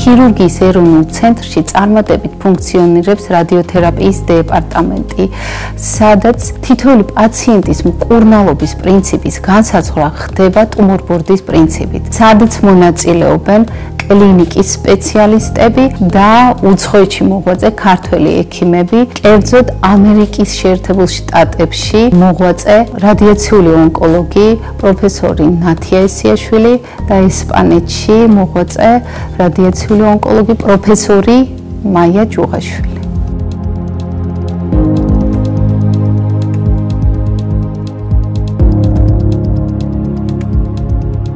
ქირურგიის ეროვნულ ცენტრში წარმატებით ფუნქციონირებს რადიოთერაპიის დეპარტამენტი, სადაც თითოეული პაციენტის მკურნალობის პრინციპის განსაზღვრა ხდება ტუმორბორდის პრინციპით, სადაც მონაწილეობენ კლინიკის სპეციალისტები და უცხოეთში მოღვაწე ქართველი ექიმები, კერძოდ ამერიკის შეერთებულ შტატებში მოღვაწე რადიაციული ონკოლოგი პროფესორი ნათია ესიაშვილი და ესპანეთში მოღვაწე რადიაციული ონკოლოგი პროფესორი მაია ჯუღაშვილი.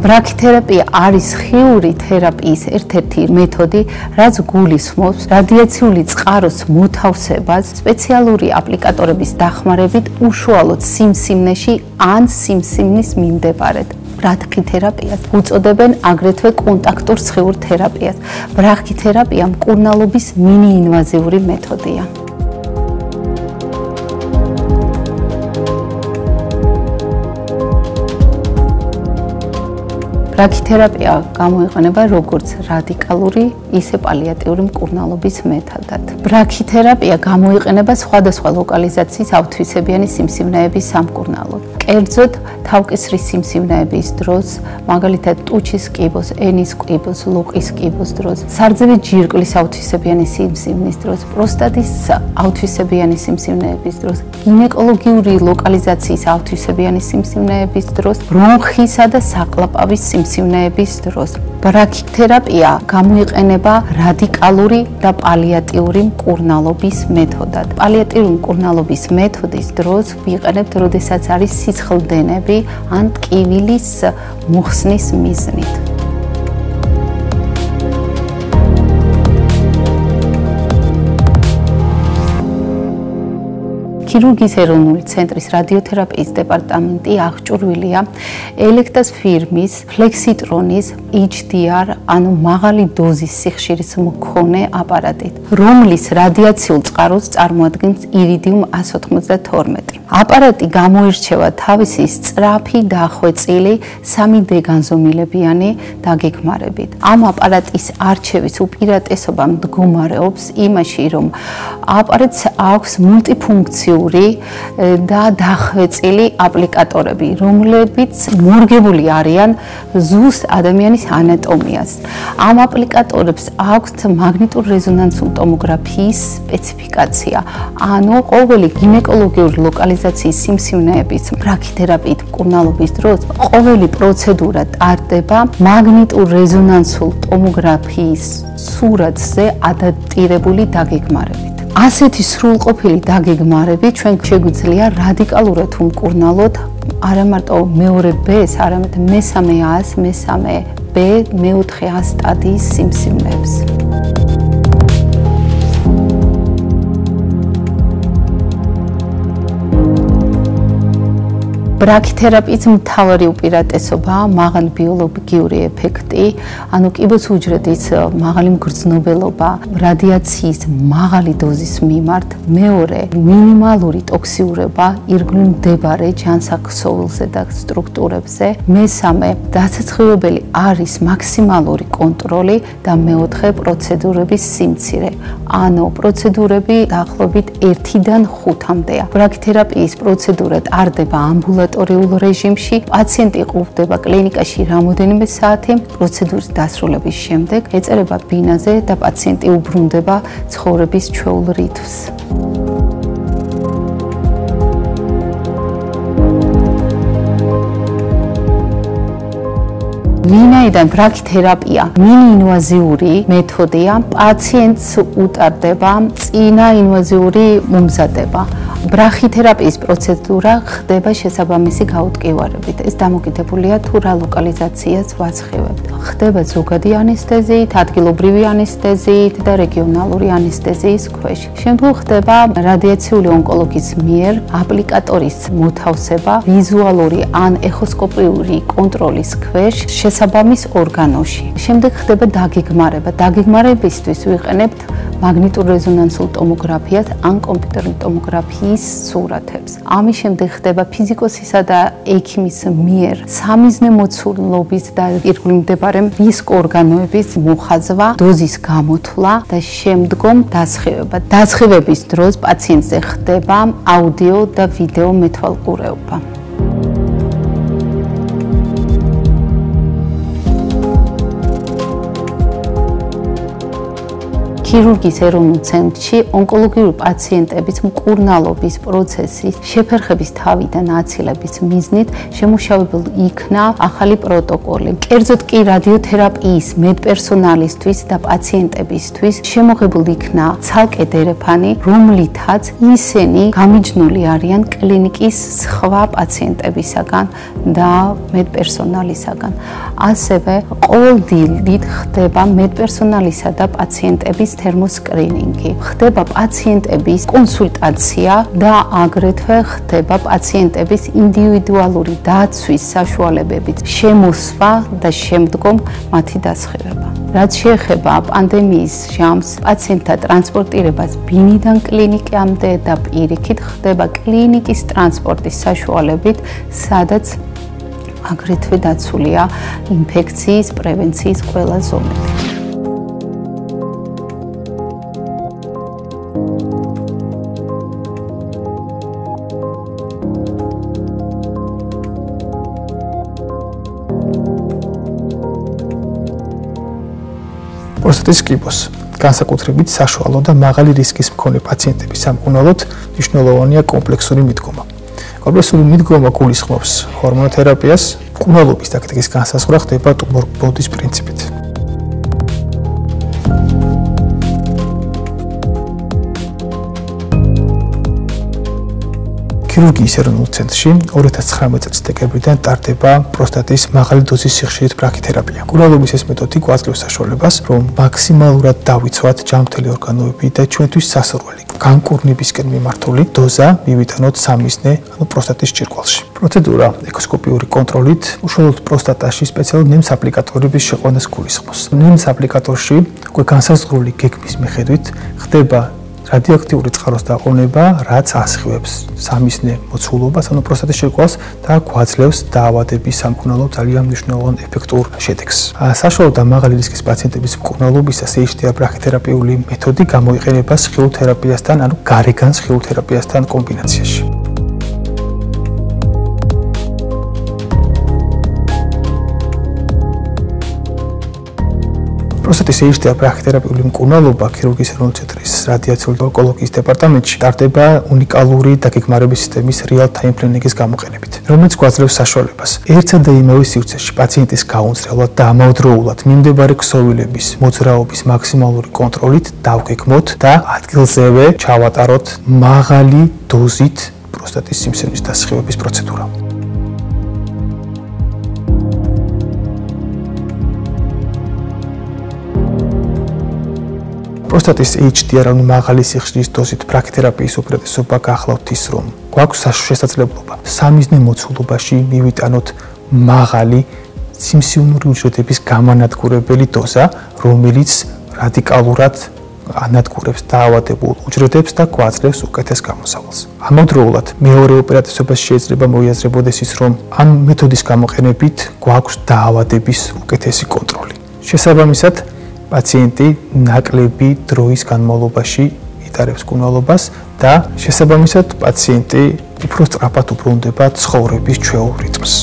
ბრაქითერაპია არის ხიური თერაპიის ერთ-ერთი მეთოდი, რაც გულისხმობს რადიაციული წყაროს მოთავსებას სპეციალური აპლიკატორების დახმარებით უშუალოდ სიმსივნეში ან სიმსივნის მიმდებარედ. ბრაქითერაპიას უწოდებენ აგრეთვე კონტაქტურ სხიურ თერაპიას. ბრაქითერაპია მკურნალობის მინიინვაზიური მეთოდია. ბრაქითერაპია გამოიყენება როგორც რადიკალური, ისე პალიატიური მკურნალობის მეთოდად. ბრაქითერაპია გამოიყენება სხვადასხვა ლოკალიზაციის ავთვისებიანი სიმსივნეების სამკურნალოდ. კერძოდ, თავკისრის სიმსივნეების დროს, მაგალითად ტუჩის კიბოს, ენის კიბოს, ლოყის კიბოს დროს, სარძევი ჯირკვლის ავთვისებიანი სიმსივნის დროს, პროსტატის ავთვისებიანი სიმსივნეების დროს, გინეკოლოგიური ლოკალიზაციის ავთვისებიანი სიმსივნეების დროს, ბრონხისა და საკლაპავის სიმსივნეების დროს. ბრაქითერაპია გამოიყენება რადიკალური და პალიატიური მკურნალობის მეთოდად. პალიატიური მკურნალობის მეთოდის დროს ვიყენებთ, როდესაც არის სისხლდენები ან ტკივილის მოხსნის მიზნით. ქირურგიის ეროვნული ცენტრის რადიოთერაპიის დეპარტამენტი აღჭურვილია ელექტას ფირმის ფლექსიტრონის HDR, ანუ მაღალი დოზის სიხშირის მქონე აპარატით, რომლის რადიაციულ წყაროს წარმოადგენს ირიდიუმ 192. აპარატი გამოირჩევა თავისი სწრაფი დახვეწილი 3D განზომილებიანი დაგეგმარებით. ამ აპარატის არჩევის უპირატესობა მდგომარეობს იმაში, რომ აპარატს აქვს მულტიფუნქციური და დახვეწილი აპლიკატორები, რომლებიც მორგებული არიან ზუსტ ადამიანის ანატომიას. ამ აპლიკატორებს აქვთ მაგნიტურ რეზონანსულ ტომოგრაფიის სპეციფიკაცია, ანუ ყოველი გინეკოლოგიური ლოკალიზაციის სიმსივნეების ბრაქითერაპიით მკურნალობის დროს ყოველი პროცედურა ტარდება მაგნიტურ რეზონანსულ ტომოგრაფიის სურათზე ადაპტირებული დაგეგმარებით. ასეთი სრულყოფილი დაგეგმარებით ჩვენ შეგვიძლია რადიკალურად ვმკურნალოთ არა მარტო მეორე B-ს, არამედ მესამე A-ს, მესამე B, მეოთხე A სტადიის სიმსივნეებს. ბრაქითერაპიის მთავარი უპირატესობაა მაღალი ბიოლოგიური ეფექტი, ანუ კიბოს უჯრედის მაღალი მგრძნობელობა, რადიაციის მაღალი დოზის მიმართ, მეორე მინიმალური ტოქსიურობა ირგვლივ მდებარე ჯანსაღ-ქსოვილზე და სტრუქტურებზე, მესამე დასაცხიებელი არის მაქსიმალური კონტროლი და მეოთხე პროცედურების სიმცირე, ანუ პროცედურები დაახლოებით 1-დან 5-მდეა. ბრაქითერაპიის პროცედურა ტარდება ამბულატორიულ რეჟიმში, პაციენტი ყოფდება კლინიკაში რამოდენიმე საათი, პროცედურის დასრულების შემდეგ ეწერება ბინაზე და პაციენტი უბრუნდება ცხოვრების ჩვეულ რითმს. ვინაიდან ბრაქითერაპია მინიინვაზიური მეთოდია, პაციენტს უტარდება წინა ინვაზიური მომზადება. ბრაქითერაპიის პროცედურა ხდება შესაბამისი გაუტკივარებით. ეს დამოკიდებულია თუ რა ლოკალიზაციას ვაცხევებთ. ხდება ზოგადი ანესთეზიით, ადგილობრივი ანესთეზიით და რეგიონალური ანესთეზიის ქვეშ. შემდგომ ხდება რადიაციული ონკოლოგის მიერ აპლიკატორის მოთავსება ვიზუალური ან ეხოსკოპიური კონტროლის ქვეშ შესაბამის ორგანოში. შემდეგ ხდება დაგეგმარება. დაგეგმარებისთვის ვიყენებთ მაგნიტურ რეზონანსულ ტომოგრაფიას ან კომპიუტერული ტომოგრაფიის სურათებს. ამის შემდეგ ხდება ფიზიკოსისა და ექიმის მიერ სამიზნე მოცულობის და ირგვლივ მდებარე რისკ ორგანოების მოხაზვა, დოზის გამოთვლა და შემდგომ დასხივება. დასხივების დროს პაციენტზე ხდება აუდიო და ვიდეო მეთვალყურეობა. ქირურგიის ეროვნულ ცენტრში ონკოლოგიური პაციენტების მკურნალობის პროცესის შეფერხების თავიდან აცილების მიზნით შემუშავებული იქნა ახალი პროტოკოლი. კერძოდ კი რადიოთერაპიის მედპერსონალისთვის და პაციენტებისთვის შემოღებული იქნა ცალკე დერეფანი, რომლითაც ისინი გამიჯნული არიან კლინიკის სხვა პაციენტებისაგან და მედპერსონალისაგან. ასევე ყოველდღიურად ხდება მედპერსონალისა და პაციენტების თერმოსკრინინგი. ხდება პაციენტების კონსულტაცია და აგრეთვე ხდება პაციენტების ინდივიდუალური დაცვის საშუალებებით შემოსვა და შემდგომ მათი დასხივება. რაც შეეხება პანდემიის ჟამს, პაციენტთა ტრანსპორტირებას ბინიდან კლინიკამდე და პირიქით ხდება კლინიკის ტრანსპორტის საშუალებით, სადაც აგრეთვე დაცულია ინფექციის პრევენციის ყველა ზონები. პროსტატის კიბოს განსაკუთრებით საშუალო და მაღალი რისკის მქონე პაციენტების სამკურნალოდ მნიშვნელოვანია კომპლექსური მიდგომა. კომპლექსური მიდგომა გულისხმობს ჰორმონოთერაპიას, მკურნალობის ტაქტიკის განსაზღვრა ხდება ტუმორბოდის პრინციპით. ქირურგიის ეროვნულ ცენტრში 2019 წლის დეკემბრიდან ტარდება პროსტატის მაღალი დოზის სიხშირით ბრაქითერაპია. მკურნალობის ეს მეთოდი გვაძლევს საშუალებას, რომ მაქსიმალურად დავიცვათ ჯანმრთელი ორგანოები და ჩვენთვის სასურველი განკურნებისკენ მიმართული დოზა მივიტანოთ სამიზნე, ანუ პროსტატის ჭირკვალში. პროცედურა ეკოსკოპიური კონტროლით უშუალოდ პროსტატაში სპეციალური ნემს აპლიკატორების შეყვანას გულისხმობს. ნემს აპლიკატორში უკვე განსაზღვრული გეგმის მიხედვით ხდება რადიოაქტიური წყაროს დაყოვნება, რაც ასხივებს სამიზნე მოცულობას, ანუ პროსტატის ჭირკვალს და გვაძლევს დაავადების სამკურნალო ძალიან მნიშვნელოვან ეფექტურ შედეგს. საშუალო და მაღალი რისკის პაციენტების მკურნალობისას HDR ბრაქითერაპიული მეთოდი გამოიყენება სხიულ თერაპიასთან, ანუ გარეგან სხიულ თერაპიასთან კომბინაციაში. პროსტატის HDR ბრაქითერაპიული მკურნალობა ქირურგიის ეროვნულ ცენტრის რადიაციული ონკოლოგიის დეპარტამენტში ტარდება უნიკალური დაგეგმარების სისტემის real-time planning-ის გამოყენებით, რომელიც გვაძლევს საშუალებას ერთსა და იმავე სივრცეში პაციენტის გაუნწრებლად და ამავდროულად მიმდებარე ქსოვილების მოძრაობის მაქსიმალური კონტროლით დავგეგმოთ და ადგილზევე ჩავატაროთ მაღალი დოზით პროსტატის სიმსევნის დასხივების პროცედურა. პროსტატის HDR ანუ მაღალი სიხშირის დოზით ბრაქითერაპიის უპირატესობა გახლავთ ის, რომ გვაქვს შესაძლებლობა სამიზნე მოცულობაში მივიტანოთ მაღალი სიმსივნური უჯრედების გამანადგურებელი დოზა, რომელიც რადიკალურად ანადგურებს დაავადებულ უჯრედებს და გვაძლევს უკეთეს გამოსავალს. ამავდროულად მეორე უპირატესობას შეიძლება მოიაზრებოდეს ის, რომ ამ მეთოდის გამოყენებით გვაქვს დაავადების უკეთესი კონტროლი. შესაბამისად, პაციენტი ნაკლები დროის განმავლობაში იტარებს მკურნალობას და შესაბამისად პაციენტი უფრო სწრაფად უბრუნდება ცხოვრების ჩვეულ რიტმს.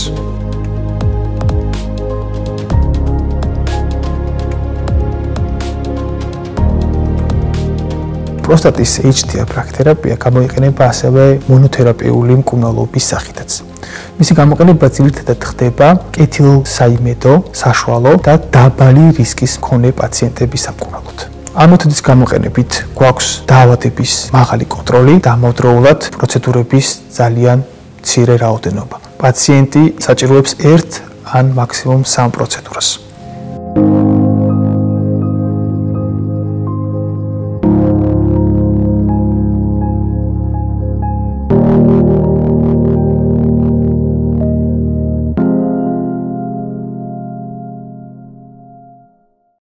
პროსტატის HDR ბრაქითერაპია გამოიყენება ასევე მონოთერაპიული მკურნალობის სახითაც. მისი გამოყენება ძირითადად ხდება კეთილსაიმედო, საშუალო და დაბალი რისკის მქონე პაციენტების სამკურნალოდ. ამ მეთოდის გამოყენებით გვაქვს დაავადების მაღალი კონტროლი და ამავდროულად პროცედურების ძალიან მცირე რაოდენობა. პაციენტი საჭიროებს 1 ან მაქსიმუმ 3 პროცედურას.